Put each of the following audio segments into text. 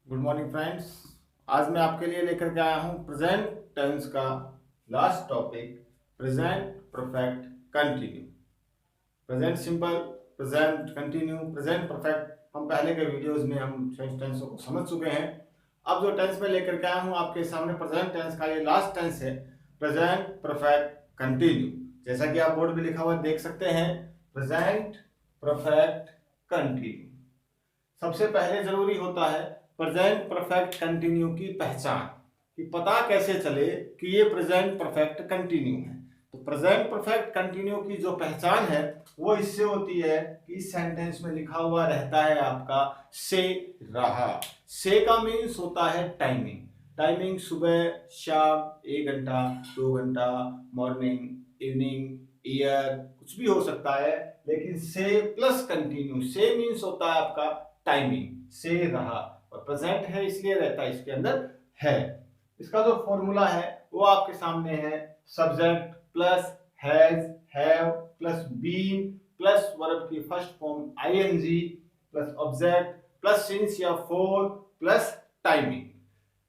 Good morning friends. आज मैं आपके लिए लेकर के आया हूँ प्रेजेंट टेंस का last topic, present perfect continue. Present simple, present continue, present perfect हम पहले के वीडियोस में हम टेंसों को समझ चुके हैं। अब जो टेंस में लेकर के आया हूँ आपके सामने, प्रेजेंट टेंस का ये लास्ट टेंस है, प्रेजेंट परफेक्ट कंटिन्यू। जैसा कि आप बोर्ड में लिखा हुआ देख सकते हैं, प्रेजेंट परफेक्ट कंटिन्यू। सबसे पहले जरूरी होता है प्रेजेंट परफेक्ट कंटिन्यू की पहचान, कि पता कैसे चले कि ये प्रेजेंट परफेक्ट कंटिन्यू है। तो प्रेजेंट परफेक्ट कंटिन्यू की जो पहचान है वो इससे होती है कि इस सेंटेंस में लिखा हुआ रहता है आपका से रहा। से का मीन्स होता है टाइमिंग। टाइमिंग सुबह शाम, 1 घंटा, 2 घंटा, मॉर्निंग, इवनिंग, ईयर, कुछ भी हो सकता है। लेकिन से प्लस कंटिन्यू, से मीन्स होता है आपका टाइमिंग, से रहा, और प्रेजेंट है इसलिए रहता है इसके अंदर है। इसका जो फॉर्मूला है वो आपके सामने है, subject plus has, have plus been plus verb की first form ING plus object plus since या फॉर प्लस टाइमिंग।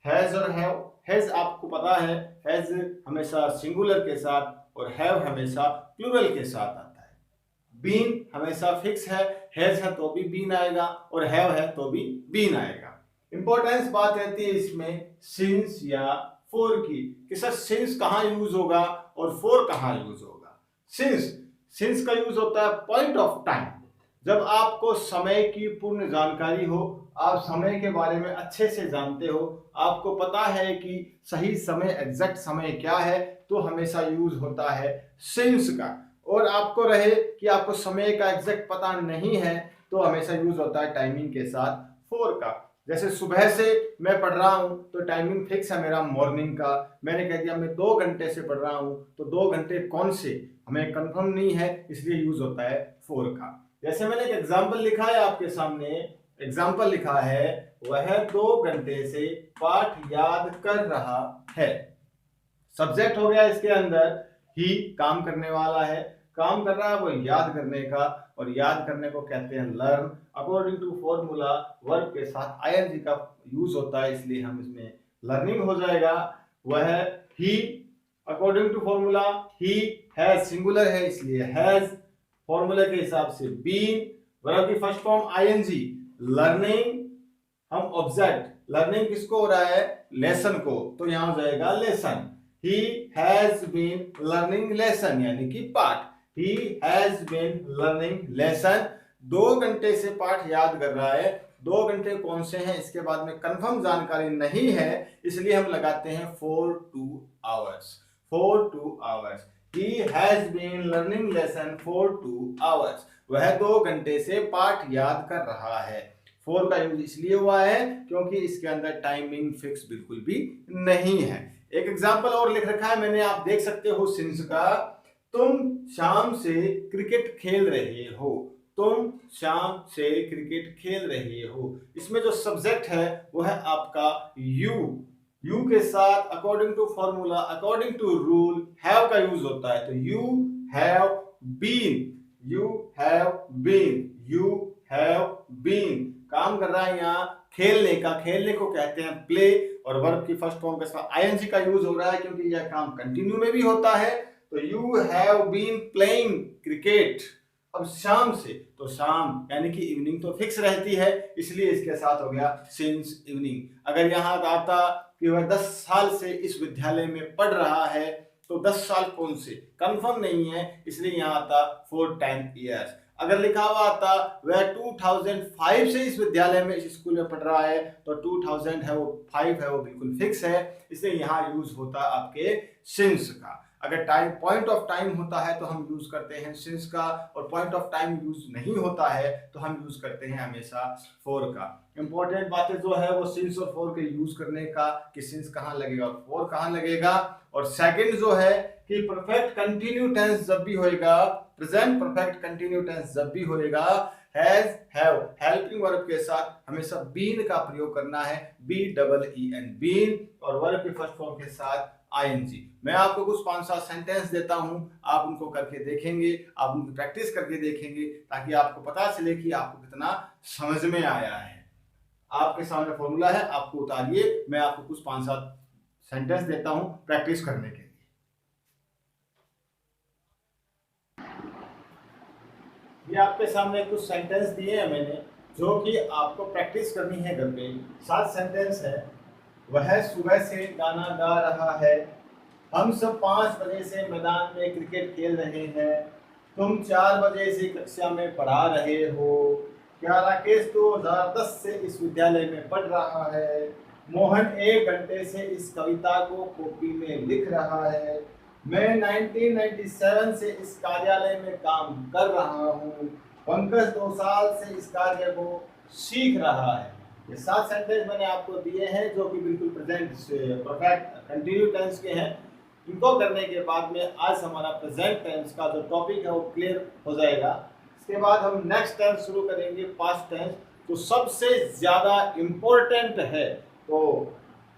हैज और हैव, हैज आपको पता है हैज हमेशा सिंगुलर के साथ और हैव हमेशा प्लूरल के साथ आता है। बीन हमेशा फिक्स है, हैज है तो भी बीन आएगा और हैव है तो भी बीन आएगा। इंपॉर्टेंस बात रहती है इसमें सिंस या फोर की, कि सर सिंस कहाँ यूज होगा और फोर कहाँ यूज होगा। सिंस का यूज होता है पॉइंट ऑफ टाइम, जब आपको समय की पूर्ण जानकारी हो, आप समय के बारे में अच्छे से जानते हो, आपको पता है कि सही समय, एग्जैक्ट समय क्या है, तो हमेशा यूज होता है सिंस का। और आपको रहे कि आपको समय का एग्जैक्ट पता नहीं है, तो हमेशा यूज होता है टाइमिंग के साथ फोर का। जैसे सुबह से मैं पढ़ रहा हूं तो टाइमिंग फिक्स है मेरा मॉर्निंग का। मैंने कह दिया मैं 2 घंटे से पढ़ रहा हूं, तो 2 घंटे कौन से हमें कंफर्म नहीं है, इसलिए यूज होता है फोर का। जैसे मैंने एक एग्जाम्पल लिखा है आपके सामने, एग्जाम्पल लिखा है, वह 2 घंटे से पाठ याद कर रहा है। सब्जेक्ट हो गया इसके अंदर, ही काम करने वाला है, काम कर रहा है वो याद करने का, और याद करने को कहते हैं learn. According to formula verb के साथ आईएनजी का यूज होता है, इसलिए हम इसमें लर्निंग हो जाएगा। वह ही, अकॉर्डिंग टू फॉर्मूला ही हैज सिंगुलर है इसलिए हैज, फॉर्मूला के हिसाब से बीन, वर्ब की फर्स्ट फॉर्म आईएनजी, लर्निंग, हम ऑब्जेक्ट, लर्निंग किसको हो रहा है, लेसन को, तो यहां हो जाएगा lesson. He has been learning lesson यानी कि पाठ, He has been learning lesson। 2 घंटे से पाठ याद कर रहा है। 2 घंटे कौन से हैं इसके बाद में कंफर्म जानकारी नहीं है, इसलिए हम लगाते हैं for 2 hours, for 2 hours। He has been learning lesson for 2 hours। वह 2 घंटे से पाठ याद कर रहा है। फोर का यूज इसलिए हुआ है क्योंकि इसके अंदर टाइमिंग फिक्स बिल्कुल भी नहीं है। एक एग्जाम्पल और लिख रखा है मैंने, आप देख सकते हो सिंस का, तुम शाम से क्रिकेट खेल रहे हो, तुम शाम से क्रिकेट खेल रहे हो। इसमें जो सब्जेक्ट है वो है आपका यू, यू के साथ according to formula, according to rule have का यूज होता है। तो you have been, you have been, you have been, काम कर रहा है यहाँ खेलने का, खेलने को कहते हैं प्ले, और वर्ब की फर्स्ट फॉर्म के साथ आईएनजी का यूज हो रहा है क्योंकि यह काम कंटिन्यू में भी होता है। तो you have been playing cricket. अब शाम से, तो शाम यानी कि इवनिंग तो फिक्स रहती है, इसलिए इसके साथ हो गया सिंस इवनिंग। अगर यहाँ आता कि वह 10 साल से इस विद्यालय में पढ़ रहा है, तो 10 साल कौन से कंफर्म नहीं है, इसलिए यहाँ आता फॉर 10 years। अगर लिखा हुआ आता वह 2005 से इस विद्यालय में, इस स्कूल में पढ़ रहा है, तो 2000 है वो 5 है वो बिल्कुल फिक्स है, इसलिए यहाँ यूज होता है आपके सिंस का। अगर टाइम, पॉइंट ऑफ टाइम होता है तो हम यूज करते हैं सिंस का, और पॉइंट ऑफ टाइम यूज नहीं होता है तो हम यूज करते हैं हमेशा फोर का। इंपॉर्टेंट बातें जो है वो सिंस और फोर के यूज करने का, कि सिंस कहाँ लगेगा और फोर कहाँ लगेगा। और सेकंड जो है कि परफेक्ट कंटिन्यू टेंस जब भी होएगा, प्रेजेंट परफेक्ट कंटिन्यू टेंस जब भी होएगा, हैज, हैव, हेल्पिंग वर्ब के साथ हमेशा बीन का प्रयोग करना है, BEEN, बीन, और वर्ब की फर्स्ट फॉर्म के साथ आईएनजी। मैं आपको कुछ 5-7 सेंटेंस देता हूं, आप उनको करके देखेंगे, आप उनकी प्रैक्टिस करके देखेंगे, ताकि आपको पता चले कि आपको कितना समझ में आया है। आपके सामने फॉर्मूला है, आपको उतारिए। मैं आपको कुछ 5-7 सेंटेंस देता हूं प्रैक्टिस करने के लिए। ये आपके सामने कुछ सेंटेंस दिए हैं मैंने, जो कि आपको प्रैक्टिस करनी है घर पे। 7 सेंटेंस है। वह सुबह से गाना गा रहा है, हम सब 5 बजे से मैदान में क्रिकेट खेल रहे हैं, तुम 4 बजे से कक्षा में पढ़ा रहे हो, क्या राकेश 2010 से इस विद्यालय में पढ़ रहा है, मोहन 1 घंटे से इस कविता को कॉपी में लिख रहा है, मैं 1997 से इस कार्यालय में काम कर रहा हूँ, पंकज 2 साल से इस कार्य को सीख रहा है। ये 7 सेंटेंस मैंने आपको दिए हैं जो कि बिल्कुल प्रेजेंट परफेक्ट कंटिन्यू टेंस के हैं। इनको करने के बाद में आज हमारा प्रेजेंट टेंस का जो टॉपिक है वो क्लियर हो जाएगा। इसके बाद हम नेक्स्ट टेंस शुरू करेंगे, पास्ट टेंस, जो सबसे ज़्यादा इम्पोर्टेंट है। तो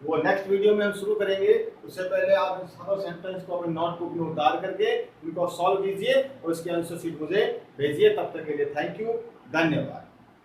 वो नेक्स्ट वीडियो में हम शुरू करेंगे। उससे पहले आप इन सारे सेंटेंस को अपने नोटबुक में उतार करके इनको सॉल्व कीजिए और इसकी आंसर शीट मुझे भेजिए। तब तक के लिए थैंक यू, धन्यवाद।